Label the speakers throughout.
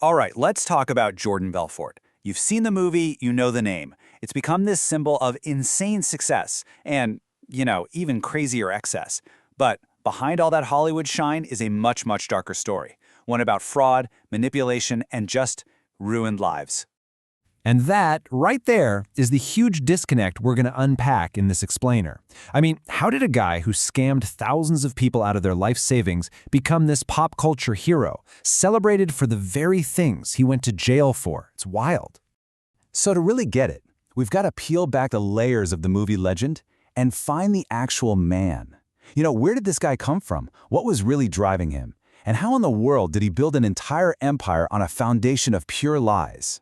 Speaker 1: All right, let's talk about Jordan Belfort. You've seen the movie, you know the name. It's become this symbol of insane success and, even crazier excess. But behind all that Hollywood shine is a much, much darker story. One about fraud, manipulation, and just ruined lives.
Speaker 2: And that, right there, is the huge disconnect we're going to unpack in this explainer. I mean, how did a guy who scammed thousands of people out of their life savings become this pop culture hero, celebrated for the very things he went to jail for? It's wild.
Speaker 1: So to really get it, we've got to peel back the layers of the movie legend and find the actual man. Where did this guy come from? What was really driving him? And how in the world did he build an entire empire on a foundation of pure lies?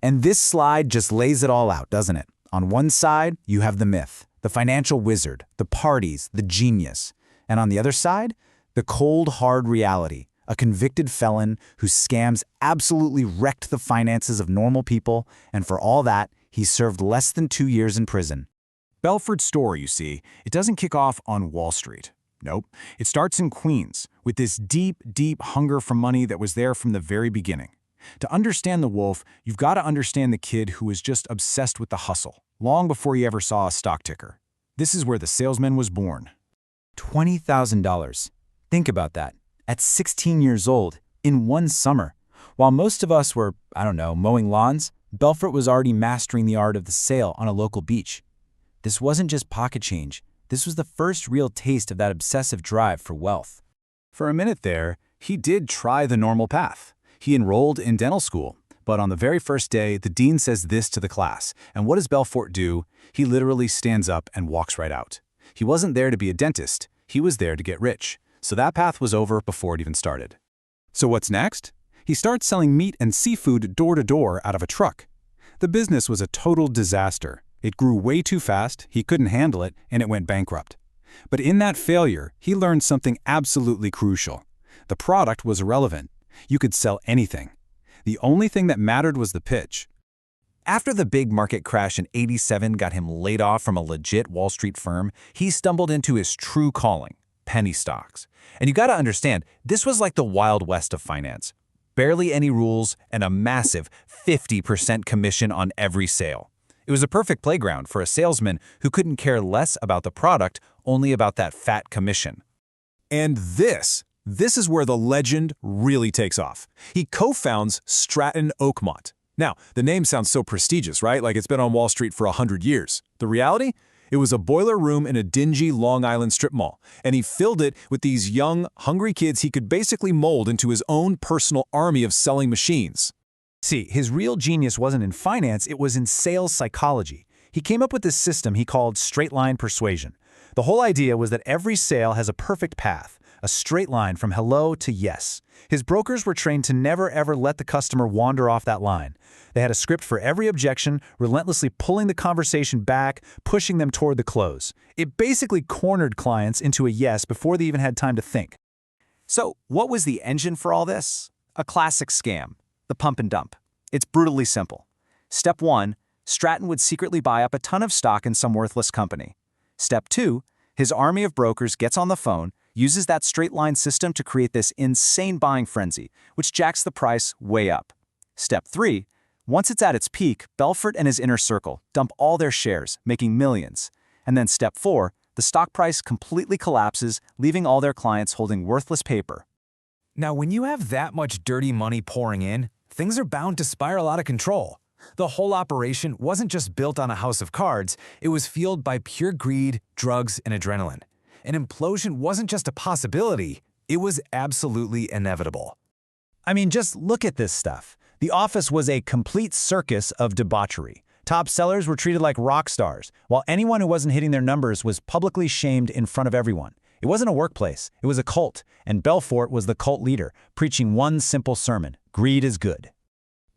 Speaker 1: And this slide just lays it all out, doesn't it? On one side, you have the myth, the financial wizard, the parties, the genius. And on the other side, the cold, hard reality, a convicted felon whose scams absolutely wrecked the finances of normal people, and for all that, he served less than 2 years in prison.
Speaker 3: Belfort's story, you see, it doesn't kick off on Wall Street. Nope. It starts in Queens, with this deep, deep hunger for money that was there from the very beginning. To understand the wolf, you've got to understand the kid who was just obsessed with the hustle, long before he ever saw a stock ticker. This is where the salesman was born.
Speaker 1: $20,000. Think about that. At 16 years old, in one summer. While most of us were, mowing lawns, Belfort was already mastering the art of the sale on a local beach. This wasn't just pocket change. This was the first real taste of that obsessive drive for wealth.
Speaker 3: For a minute there, he did try the normal path. He enrolled in dental school, but on the very first day, the dean says this to the class. And what does Belfort do? He literally stands up and walks right out. He wasn't there to be a dentist. He was there to get rich. So that path was over before it even started. So what's next? He starts selling meat and seafood door to door out of a truck. The business was a total disaster. It grew way too fast, he couldn't handle it, and it went bankrupt. But in that failure, he learned something absolutely crucial. The product was irrelevant. You could sell anything. The only thing that mattered was the pitch.
Speaker 1: After the big market crash in '87 got him laid off from a legit Wall Street firm, he stumbled into his true calling, penny stocks. And you gotta understand, this was like the Wild West of finance. Barely any rules and a massive 50% commission on every sale. It was a perfect playground for a salesman who couldn't care less about the product, only about that fat commission.
Speaker 3: And this is where the legend really takes off. He co-founds Stratton Oakmont. Now, the name sounds so prestigious, right? Like it's been on Wall Street for 100 years. The reality? It was a boiler room in a dingy Long Island strip mall, and he filled it with these young, hungry kids he could basically mold into his own personal army of selling machines.
Speaker 2: See, his real genius wasn't in finance, it was in sales psychology. He came up with this system he called straight-line persuasion. The whole idea was that every sale has a perfect path, a straight line from hello to yes. His brokers were trained to never ever let the customer wander off that line. They had a script for every objection, relentlessly pulling the conversation back, pushing them toward the close. It basically cornered clients into a yes before they even had time to think.
Speaker 1: So, what was the engine for all this? A classic scam, the pump and dump. It's brutally simple. Step 1, Stratton would secretly buy up a ton of stock in some worthless company. Step 2, his army of brokers gets on the phone, uses that straight-line system to create this insane buying frenzy, which jacks the price way up. Step 3, once it's at its peak, Belfort and his inner circle dump all their shares, making millions. And then Step 4, the stock price completely collapses, leaving all their clients holding worthless paper.
Speaker 4: Now, when you have that much dirty money pouring in, things are bound to spiral out of control. The whole operation wasn't just built on a house of cards, it was fueled by pure greed, drugs, and adrenaline. An implosion wasn't just a possibility, it was absolutely inevitable.
Speaker 2: I mean, just look at this stuff. The office was a complete circus of debauchery. Top sellers were treated like rock stars, while anyone who wasn't hitting their numbers was publicly shamed in front of everyone. It wasn't a workplace, it was a cult, and Belfort was the cult leader, preaching one simple sermon: greed is good.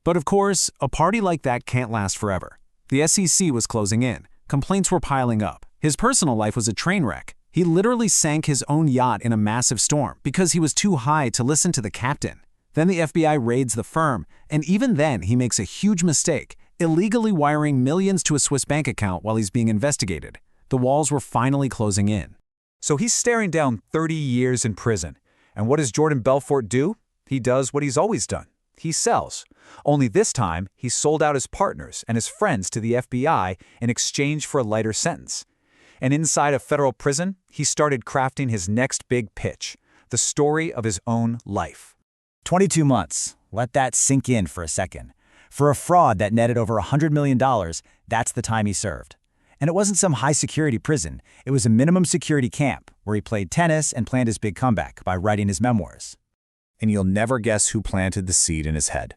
Speaker 3: But of course, a party like that can't last forever. The SEC was closing in. Complaints were piling up. His personal life was a train wreck. He literally sank his own yacht in a massive storm because he was too high to listen to the captain. Then the FBI raids the firm, and even then he makes a huge mistake, illegally wiring millions to a Swiss bank account while he's being investigated. The walls were finally closing in.
Speaker 1: So he's staring down 30 years in prison. And what does Jordan Belfort do? He does what he's always done.
Speaker 2: He sells. Only this time, he sold out his partners and his friends to the FBI in exchange for a lighter sentence. And inside a federal prison, he started crafting his next big pitch, the story of his own life.
Speaker 1: 22 months. Let that sink in for a second. For a fraud that netted over $100 million, that's the time he served. And it wasn't some high-security prison. It was a minimum security camp where he played tennis and planned his big comeback by writing his memoirs.
Speaker 3: And you'll never guess who planted the seed in his head.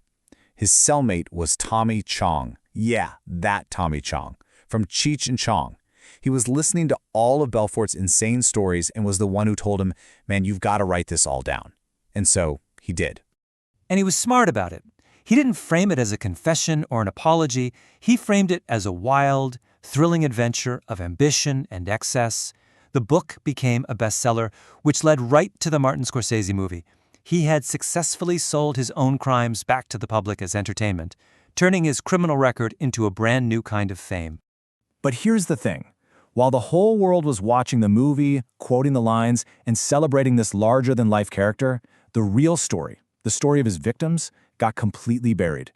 Speaker 3: His cellmate was Tommy Chong. Yeah, that Tommy Chong, from Cheech and Chong. He was listening to all of Belfort's insane stories and was the one who told him, man, you've got to write this all down. And so he did.
Speaker 5: And he was smart about it. He didn't frame it as a confession or an apology. He framed it as a wild, thrilling adventure of ambition and excess. The book became a bestseller, which led right to the Martin Scorsese movie. He had successfully sold his own crimes back to the public as entertainment, turning his criminal record into a brand new kind of fame.
Speaker 2: But here's the thing. While the whole world was watching the movie, quoting the lines, and celebrating this larger-than-life character, the real story, the story of his victims, got completely buried.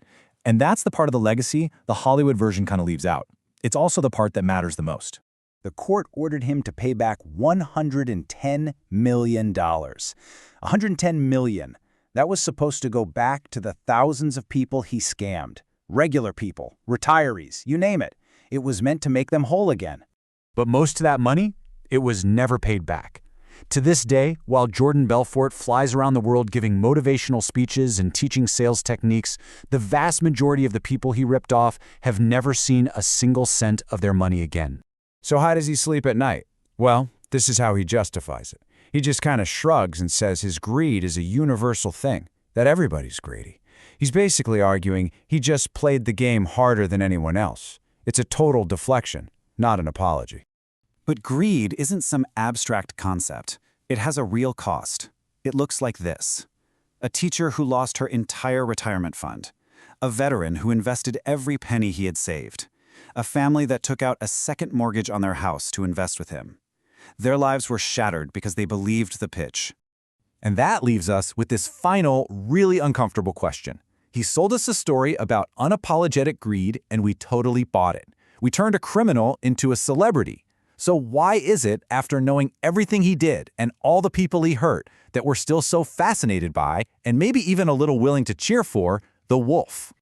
Speaker 2: And that's the part of the legacy the Hollywood version kind of leaves out. It's also the part that matters the most.
Speaker 1: The court ordered him to pay back $110 million. $110 million. That was supposed to go back to the thousands of people he scammed. Regular people, retirees, you name it. It was meant to make them whole again.
Speaker 2: But most of that money, it was never paid back. To this day, while Jordan Belfort flies around the world giving motivational speeches and teaching sales techniques, the vast majority of the people he ripped off have never seen a single cent of their money again.
Speaker 3: So how does he sleep at night? Well, this is how he justifies it. He just kind of shrugs and says his greed is a universal thing, that everybody's greedy. He's basically arguing he just played the game harder than anyone else. It's a total deflection, not an apology.
Speaker 1: But greed isn't some abstract concept. It has a real cost. It looks like this. A teacher who lost her entire retirement fund. A veteran who invested every penny he had saved. A family that took out a second mortgage on their house to invest with him. Their lives were shattered because they believed the pitch.
Speaker 2: And that leaves us with this final, really uncomfortable question. He sold us a story about unapologetic greed, and we totally bought it. We turned a criminal into a celebrity. So why is it, after knowing everything he did and all the people he hurt, that we're still so fascinated by, and maybe even a little willing to cheer for, the wolf?